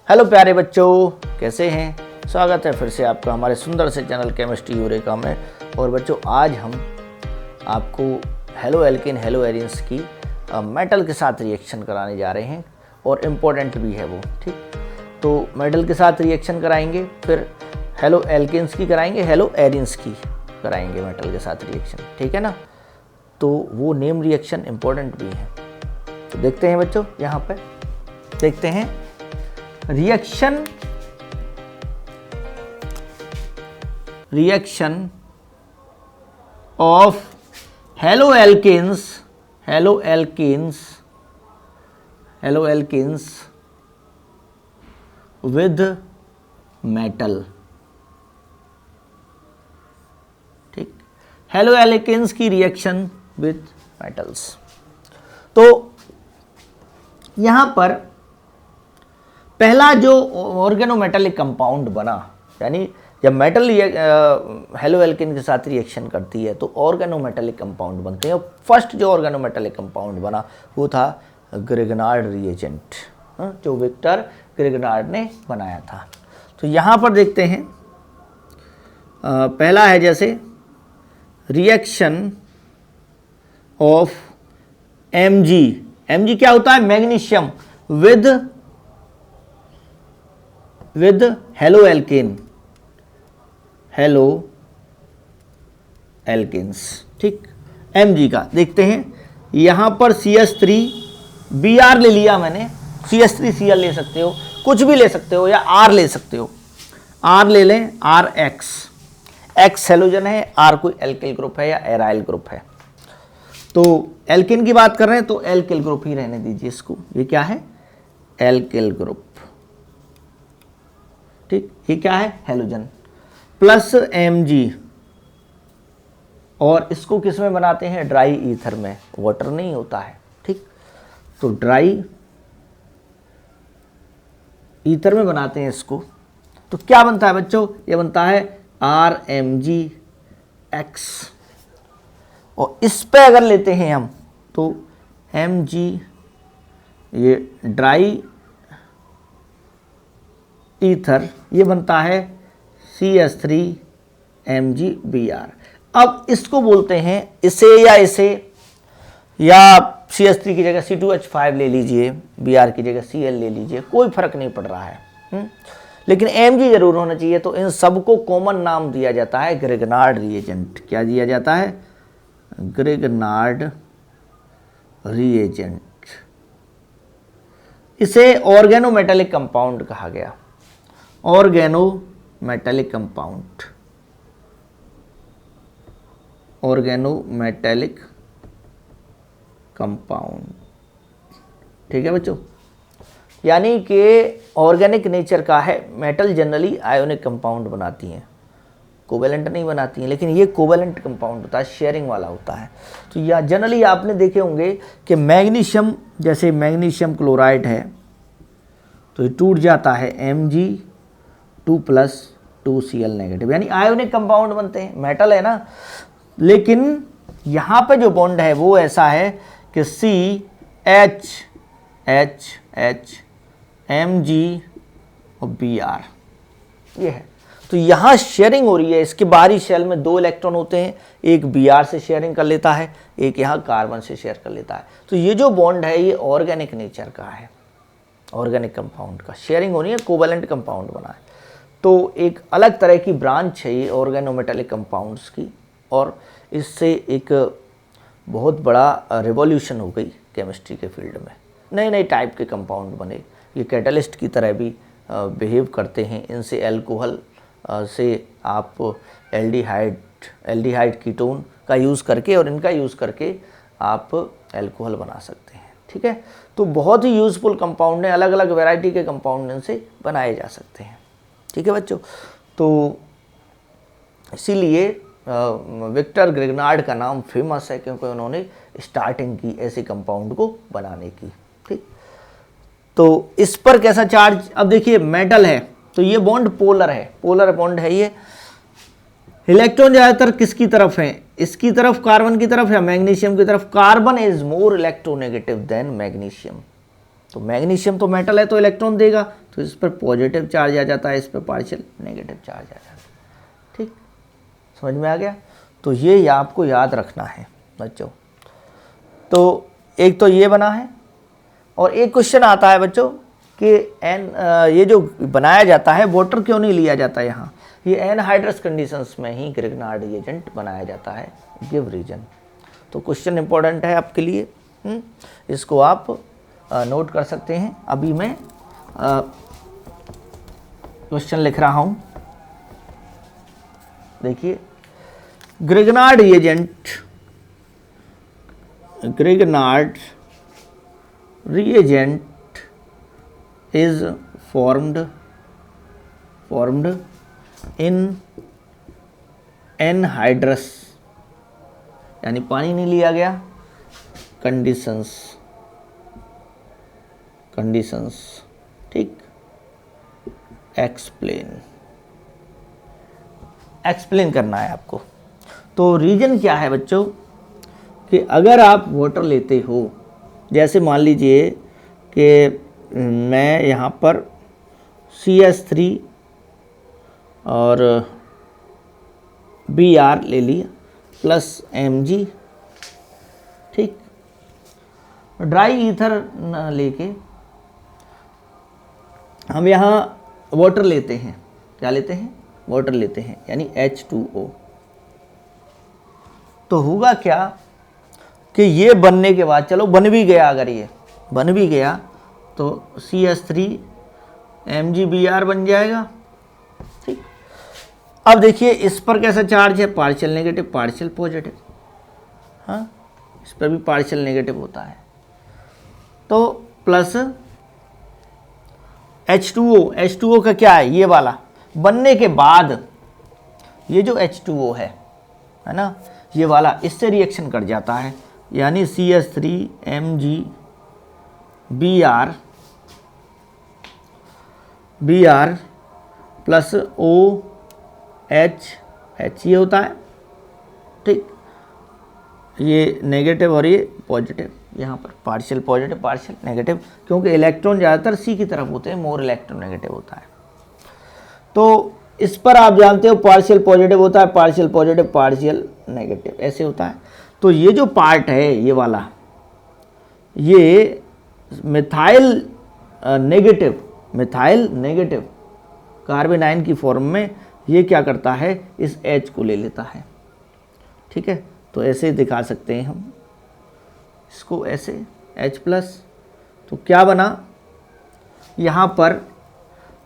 Hello प्यारे बच्चों, कैसे हैं। स्वागत है फिर से आपका हमारे सुंदर से चैनल केमिस्ट्री यूरेका में। और बच्चों, आज हम आपको हेलो एल्केन हेलो एरिन्स की मेटल के साथ रिएक्शन कराने जा रहे हैं और इम्पोर्टेंट भी है वो। ठीक, तो मेटल के साथ रिएक्शन कराएंगे, फिर हेलो एल्केन्स की कराएंगे, हेलो एरिन्स की कराएंगे मेटल के साथ रिएक्शन। ठीक है ना। तो वो नेम रिएक्शन इम्पोर्टेंट भी है। तो देखते हैं बच्चों, यहाँ पे देखते हैं reaction of halo alkanes with metal. ठीक, हेलो एल्केन्स की रिएक्शन विद मेटल्स। तो यहां पर पहला जो ऑर्गेनोमेटेलिक कंपाउंड बना, यानी जब मेटल हेलो एल्केन के साथ रिएक्शन करती है तो ऑर्गेनोमेटेलिक कंपाउंड बनते हैं। फर्स्ट जो ऑर्गेनोमेटेलिक कंपाउंड बना वो था ग्रिगनार्ड रिएजेंट, जो विक्टर ग्रिगनार्ड ने बनाया था। तो यहाँ पर देखते हैं, पहला है जैसे रिएक्शन ऑफ Mg क्या होता है, मैग्नीशियम विद हेलो एल्केन्स। ठीक, Mg का देखते हैं, यहां पर CH3 Br ले लिया मैंने, CH3 Cl ले सकते हो, कुछ भी ले सकते हो, या R ले सकते हो। R ले लें, RX, X हेलोजन है, R कोई एल्किल ग्रुप है या एराइल ग्रुप है। तो एल्केन की बात कर रहे हैं तो एल्किल ग्रुप ही रहने दीजिए इसको। ये क्या है, एल्किल ग्रुप। ठीक, ये क्या है, हेलोजन प्लस Mg, और इसको किस में बनाते हैं, ड्राई ईथर में, वाटर नहीं होता है। ठीक, तो ड्राई ईथर में बनाते हैं इसको। तो क्या बनता है बच्चों, ये बनता है RMgX। और इस पे अगर लेते हैं हम तो Mg, ये ड्राई ईथर, ये बनता है CH3MgBr। अब इसको बोलते हैं, इसे या CH3 की जगह C2H5 ले लीजिए, Br की जगह Cl ले लीजिए, कोई फर्क नहीं पड़ रहा है। लेकिन Mg जरूर होना चाहिए। तो इन सबको कॉमन नाम दिया जाता है ग्रिगनार्ड रिएजेंट। क्या दिया जाता है, ग्रिगनार्ड रिएजेंट। इसे ऑर्गेनोमेटेलिक कंपाउंड कहा गया, ऑर्गेनोमेटेलिक कंपाउंड। ठीक है बच्चों, यानी कि ऑर्गेनिक नेचर का है। मेटल जनरली आयोनिक कंपाउंड बनाती हैं, कोवेलेंट नहीं बनाती हैं, लेकिन ये कोवेलेंट कंपाउंड होता है, शेयरिंग वाला होता है। तो या जनरली आपने देखे होंगे कि मैग्नीशियम, जैसे मैग्नीशियम क्लोराइड है तो ये टूट जाता है Mg2+2Cl-, यानी आयोनिक कंपाउंड बनते हैं, मेटल है ना। लेकिन यहाँ पे जो बॉन्ड है वो ऐसा है कि CH Mg और Br, ये है। तो यहाँ शेयरिंग हो रही है। इसके बाहरी शेल में 2 इलेक्ट्रॉन होते हैं, एक Br से शेयरिंग कर लेता है, एक यहाँ कार्बन से शेयर कर लेता है। तो ये जो बॉन्ड है ये ऑर्गेनिक नेचर का है, ऑर्गेनिक कंपाउंड का शेयरिंग होनी है, कोवेलेंट कंपाउंड बना है। तो एक अलग तरह की ब्रांच है ये ऑर्गेनोमेटेलिक कंपाउंड्स की, और इससे एक बहुत बड़ा रिवॉल्यूशन हो गई केमिस्ट्री के फील्ड में। नए नए टाइप के कंपाउंड बने, ये कैटलिस्ट की तरह भी बिहेव करते हैं। इनसे एल्कोहल से आप एल्डिहाइड कीटोन का यूज़ करके और इनका यूज़ करके आप एल्कोहल बना सकते हैं। ठीक है, तो बहुत ही यूज़फुल कंपाउंड है, अलग अलग वैरायटी के कंपाउंड इनसे बनाए जा सकते हैं। ठीक है बच्चों, तो इसीलिए विक्टर ग्रिगनार्ड का नाम फेमस है, क्योंकि उन्होंने स्टार्टिंग की ऐसे कंपाउंड को बनाने की। ठीक, तो इस पर कैसा चार्ज, अब देखिए मेटल है तो ये बॉन्ड पोलर है, पोलर बॉन्ड है ये। इलेक्ट्रॉन ज़्यादातर किसकी तरफ है, इसकी तरफ, कार्बन की तरफ या मैग्नीशियम की तरफ। Carbon is more electronegative than magnesium. तो मैग्नीशियम तो मेटल है तो इलेक्ट्रॉन देगा, तो इस पर पॉजिटिव चार्ज आ जाता है, इस पर पार्शियल नेगेटिव चार्ज आ जाता है। ठीक, समझ में आ गया। तो ये आपको याद रखना है बच्चों। तो एक तो ये बना है, और एक क्वेश्चन आता है बच्चों कि ये जो बनाया जाता है वाटर क्यों नहीं लिया जाता यहाँ, ये एनहाइड्रस कंडीशंस में ही ग्रिग्नार्ड रिएजेंट बनाया जाता है, गिव रीजन। तो क्वेश्चन इंपॉर्टेंट है आपके लिए, इसको आप नोट कर सकते हैं। अभी मैं क्वेश्चन लिख रहा हूँ, देखिए। Grignard reagent is formed in anhydrous, यानी पानी नहीं लिया गया, conditions, ठीक। एक्सप्लेन करना है आपको। तो रीजन क्या है बच्चों कि अगर आप वाटर लेते हो, जैसे मान लीजिए कि मैं यहाँ पर CH3 और Br ले लिया प्लस Mg, ठीक। ड्राई ईथर न लेके हम यहाँ वाटर लेते हैं, क्या लेते हैं, वाटर लेते हैं, यानी H2O। तो होगा क्या कि ये बनने के बाद, चलो बन भी गया, अगर ये बन भी गया तो CH3 MgBr बन जाएगा, ठीक। अब देखिए इस पर कैसा चार्ज है, पार्शियल नेगेटिव पार्शियल पॉजिटिव, हाँ, इस पर भी पार्शियल नेगेटिव होता है। तो प्लस H2O का क्या है, ये वाला बनने के बाद ये जो H2O है ना, ये वाला इससे रिएक्शन कर जाता है, यानी CH3 MgBr प्लस OH ये होता है, ठीक। ये नेगेटिव और ये पॉजिटिव, यहाँ पर पार्शियल पॉजिटिव पार्शियल नेगेटिव, क्योंकि इलेक्ट्रॉन ज़्यादातर C की तरफ होते हैं, मोर इलेक्ट्रोनेगेटिव होता है। तो इस पर आप जानते हो पार्शियल पॉजिटिव होता है, पार्शियल पॉजिटिव पार्शियल नेगेटिव, ऐसे होता है। तो ये जो पार्ट है ये वाला, ये मिथाइल नेगेटिव कार्बन आयन की फॉर्म में ये क्या करता है, इस H को ले लेता है, ठीक है। तो ऐसे दिखा सकते हैं हम इसको, ऐसे H प्लस, तो क्या बना, यहाँ पर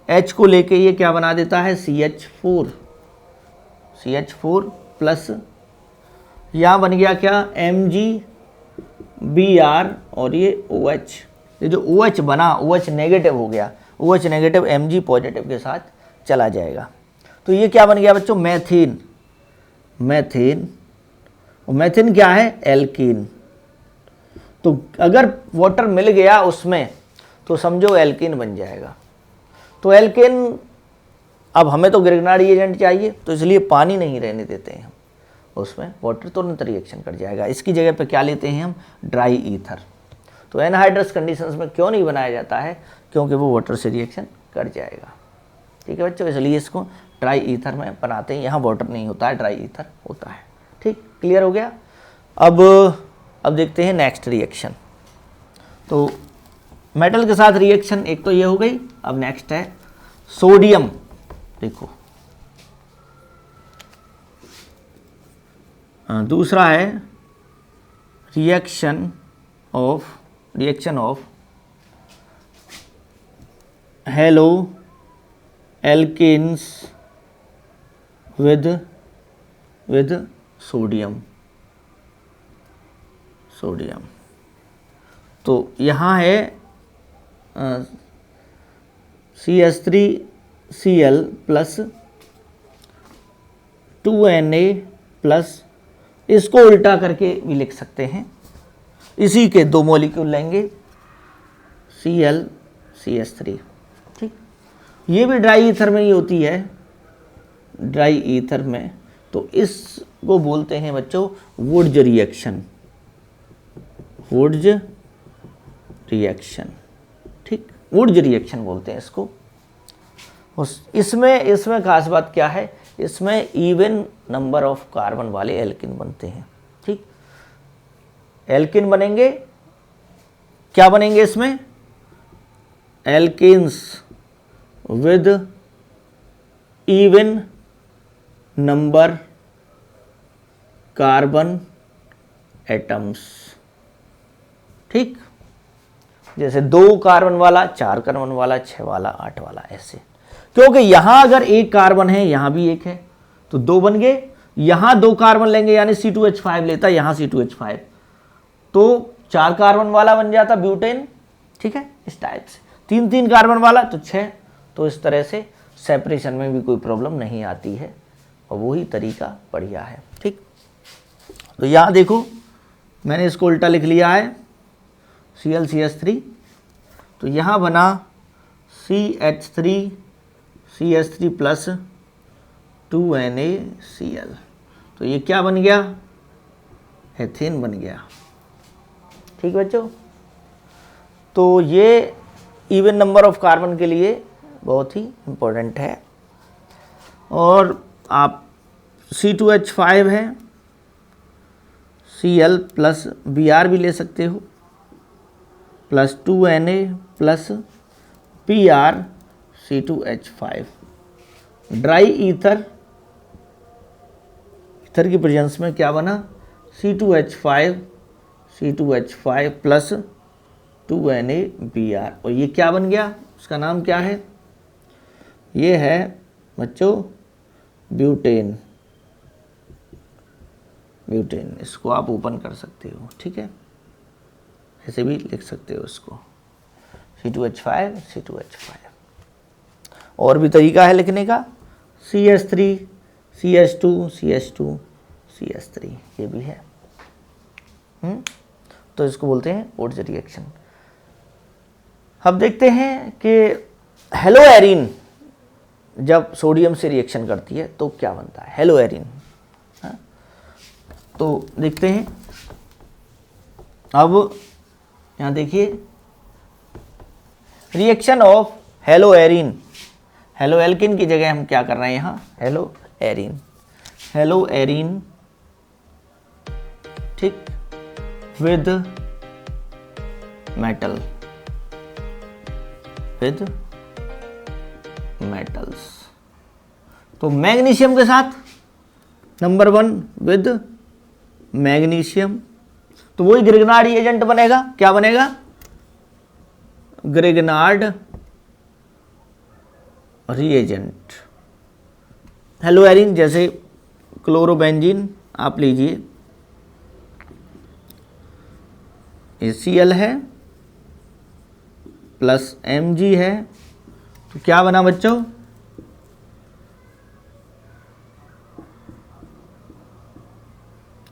H को लेके ये क्या बना देता है, CH4 प्लस, यहाँ बन गया क्या, MgBr और ये OH, ये जो OH बना, OH नेगेटिव हो गया, OH नेगेटिव Mg पॉजिटिव के साथ चला जाएगा। तो ये क्या बन गया बच्चों, मैथेन। और मैथेन क्या है, एल्कीन। तो अगर वाटर मिल गया उसमें तो समझो एल्कीन बन जाएगा। तो एल्केन, अब हमें तो ग्रिग्नार्ड रिएजेंट चाहिए, तो इसलिए पानी नहीं रहने देते हैं हम उसमें, वाटर तुरंत रिएक्शन कर जाएगा। इसकी जगह पे क्या लेते हैं हम, ड्राई ईथर। तो एनहाइड्रस कंडीशंस में क्यों नहीं बनाया जाता है, क्योंकि वो वाटर से रिएक्शन कर जाएगा, ठीक है बच्चों। इसलिए इसको ड्राई ईथर में बनाते हैं, यहाँ वाटर नहीं होता है, ड्राई ईथर होता है, ठीक। क्लियर हो गया। अब देखते हैं नेक्स्ट रिएक्शन। तो मेटल के साथ रिएक्शन एक तो ये हो गई, अब नेक्स्ट है सोडियम। देखो दूसरा है reaction of halo alkanes with sodium. तो यहाँ है CH3Cl प्लस 2Na प्लस, इसको उल्टा करके भी लिख सकते हैं, इसी के दो मॉलिक्यूल लेंगे ClCH3, ठीक। ये भी ड्राई ईथर में ही होती है, ड्राई ईथर में। तो इसको बोलते हैं बच्चों वुड्स रिएक्शन, वुड्स रिएक्शन बोलते हैं इसको। इसमें खास बात क्या है, इसमें इवन नंबर ऑफ कार्बन वाले एल्किन बनते हैं। ठीक, एल्किन बनेंगे, क्या बनेंगे इसमें, alkenes with even number carbon atoms. ठीक, जैसे 2 कार्बन वाला, 4 कार्बन वाला, 6 वाला, 8 वाला, ऐसे। क्योंकि यहां अगर 1 कार्बन है, यहां भी 1 है, तो 2 बन गए। यहां 2 कार्बन लेंगे यानी C2H5 लेता, यहां C2H5, तो 4 कार्बन वाला बन जाता ब्यूटेन। ठीक है, इस टाइप से 3 कार्बन वाला तो 6। तो इस तरह से सेपरेशन में भी कोई प्रॉब्लम नहीं आती है, और वही तरीका बढ़िया है। ठीक, तो यहाँ देखो मैंने इसको उल्टा लिख लिया है, ClCH3, तो यहाँ बना CH3 प्लस 2NaCl, तो ये क्या बन गया, एथेन बन गया। ठीक बच्चों, तो ये इवन नंबर ऑफ कार्बन के लिए बहुत ही इम्पोर्टेंट है। और आप C2H5 है, Cl प्लस Br भी ले सकते हो, plus 2Na plus Pr C2H5, dry ether की प्रेजेंस में क्या बना, C2H5 प्लस 2NaBr, और ये क्या बन गया, उसका नाम क्या है, ये है बच्चों ब्यूटेन। इसको आप ओपन कर सकते हो। ठीक है, ऐसे भी लिख सकते हो इसको, C2H5। और भी तरीका है लिखने का, CH3 CH2 ये भी है। तो इसको बोलते हैं वुड्स रिएक्शन। अब देखते हैं कि हेलोएरिन जब सोडियम से रिएक्शन करती है तो क्या बनता है, हेलोएरिन। तो देखते हैं, अब यहाँ देखिए, रिएक्शन ऑफ हेलोएल्किन की जगह हम क्या कर रहे हैं यहाँ, हेलोएरिन ठीक, विद मेटल्स। तो मैग्नीशियम के साथ, नंबर 1 विद मैग्नीशियम, तो वही ग्रिग्नार्ड एजेंट बनेगा। क्या बनेगा, ग्रिग्नार्ड रिएजेंट। हेलोएरिन जैसे क्लोरोबेंजीन आप लीजिए, Cl है प्लस Mg है, तो क्या बना बच्चों,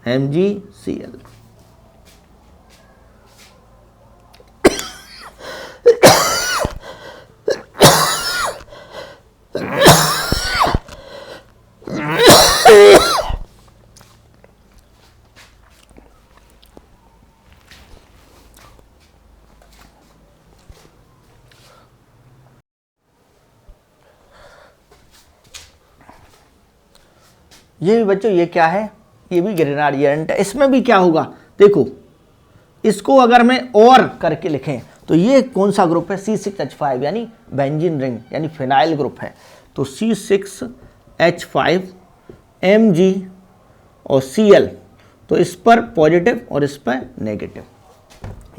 MgCl। ये भी बच्चों, ये क्या है, ये भी ग्रिग्नार्ड एजेंट है। इसमें भी क्या होगा, देखो इसको अगर मैं और करके लिखें तो ये कौन सा ग्रुप है, C6H5 यानी बेंजीन रिंग यानी फिनाइल ग्रुप है। तो C6H5 Mg और Cl, तो इस पर पॉजिटिव और इस पर नेगेटिव।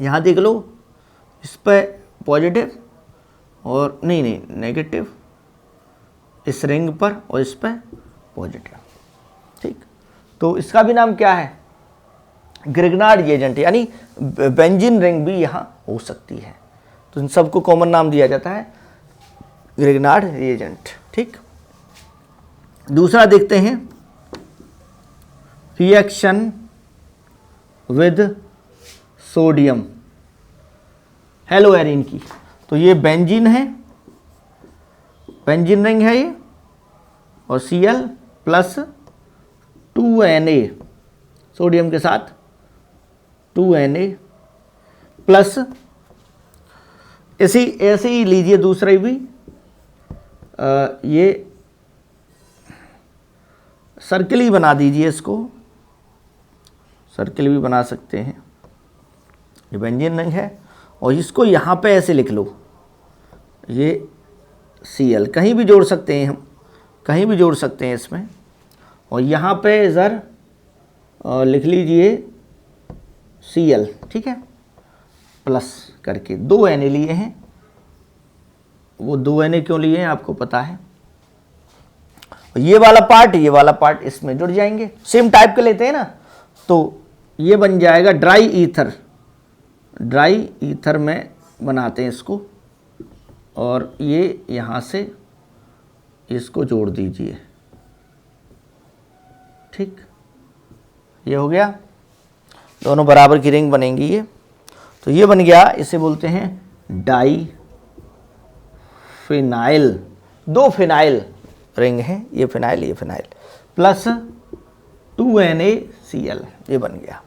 यहाँ देख लो, इस पर पॉजिटिव और नहीं नेगेटिव, इस रिंग पर और इस पर पॉजिटिव। ठीक, तो इसका भी नाम क्या है, ग्रिग्नार्ड एजेंट, यानी बेंजीन रिंग भी यहाँ हो सकती है। तो इन सबको कॉमन नाम दिया जाता है ग्रिग्नार्ड एजेंट। ठीक, दूसरा देखते हैं, रिएक्शन विद सोडियम हेलोएरिन की। तो ये बेंजीन है, बेंजीन रिंग है ये, और Cl प्लस 2Na, सोडियम के साथ 2Na प्लस ऐसे ही लीजिए दूसरा भी, ये सर्किल ही बना दीजिए, इसको सर्किल भी बना सकते हैं, ये बेंजीन रिंग है, और इसको यहाँ पे ऐसे लिख लो, ये Cl, कहीं भी जोड़ सकते हैं हम, कहीं भी जोड़ सकते हैं इसमें, और यहाँ पे इधर लिख लीजिए Cl, ठीक है, प्लस करके 2 Na लिए हैं। वो 2 Na क्यों लिए हैं आपको पता है। ये वाला पार्ट इसमें जुड़ जाएंगे, सेम टाइप के लेते हैं ना, तो ये बन जाएगा ड्राई ईथर में बनाते हैं इसको, और ये यहाँ से इसको जोड़ दीजिए, ठीक, ये हो गया, दोनों बराबर की रिंग बनेंगी ये। तो ये बन गया, इसे बोलते हैं डाई फिनाइल, 2 फिनाइल रिंग है, ये फिनाइल प्लस 2 NaCl, ये बन गया।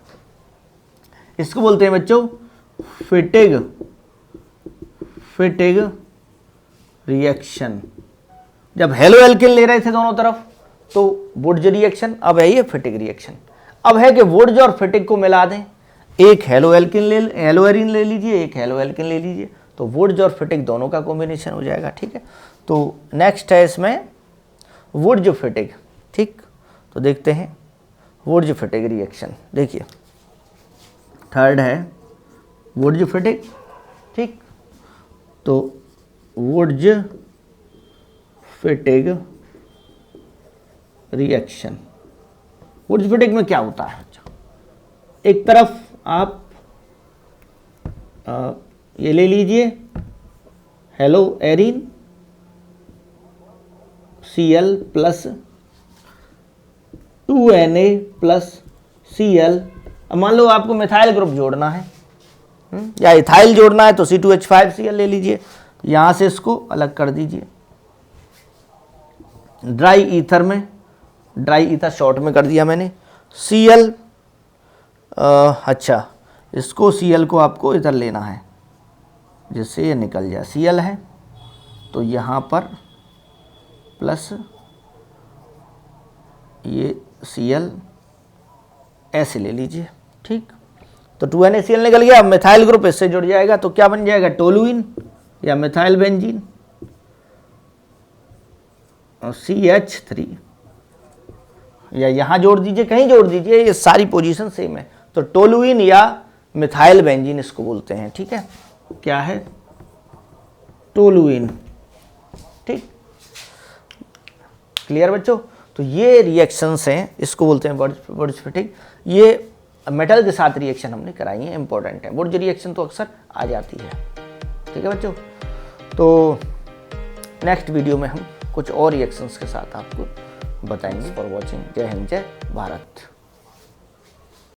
इसको बोलते हैं बच्चों फिटिग रिएक्शन। जब हेलो एल्किन ले रहे थे दोनों तरफ तो वुड्स रिएक्शन, अब है ये फिटिग रिएक्शन। अब है कि वुड्स और फिटिग को मिला दें, एक हेलो एरीन ले लीजिए, एक हेलो एल्किन ले लीजिए, तो वुड्स और फिटिग दोनों का कॉम्बिनेशन हो जाएगा, ठीक है। तो नेक्स्ट है इसमें वुड्स फिटिग, ठीक, तो देखते हैं वुड्स फिटिग रिएक्शन। देखिए थर्ड है वुड्स फिटिग, ठीक, तो वुड्स फिटिग रिएक्शन। वुड्स फिटिग में क्या होता है, एक तरफ आप ये ले लीजिए hello arene Cl plus 2 Na plus Cl। अब मान लो आपको मिथाइल ग्रुप जोड़ना है या इथाइल जोड़ना है तो C2H5Cl ले लीजिए, यहाँ से इसको अलग कर दीजिए। ड्राई ईथर शॉर्ट में कर दिया मैंने, Cl, अच्छा इसको Cl को आपको इधर लेना है जिससे ये निकल जाए, Cl है तो यहाँ पर प्लस ये Cl ऐसे ले लीजिए, ठीक, तो 2 NaCl निकल गया। अब मिथाइल ग्रुप इससे जुड़ जाएगा तो क्या बन जाएगा, टोलुइन या मिथाइल बेंजीन, और CH3 या यहाँ जोड़ दीजिए, कहीं जोड़ दीजिए, ये सारी पोजीशन सेम है, तो टोलुइन या मिथाइल बेंजीन इसको बोलते हैं, ठीक है, क्या है टोलुइन, ठीक, क्लियर बच्चों। तो ये रिएक्शंस हैं, इसको बोलते हैं वुड्स फिटिग। ये मेटल के साथ रिएक्शन हमने कराई है, इंपॉर्टेंट है, वुड्स रिएक्शन तो अक्सर आ जाती है, ठीक है बच्चों। तो नेक्स्ट वीडियो में हम कुछ और रिएक्शंस के साथ आपको बताएंगे। फॉर वॉचिंग, जय हिंद, जय भारत।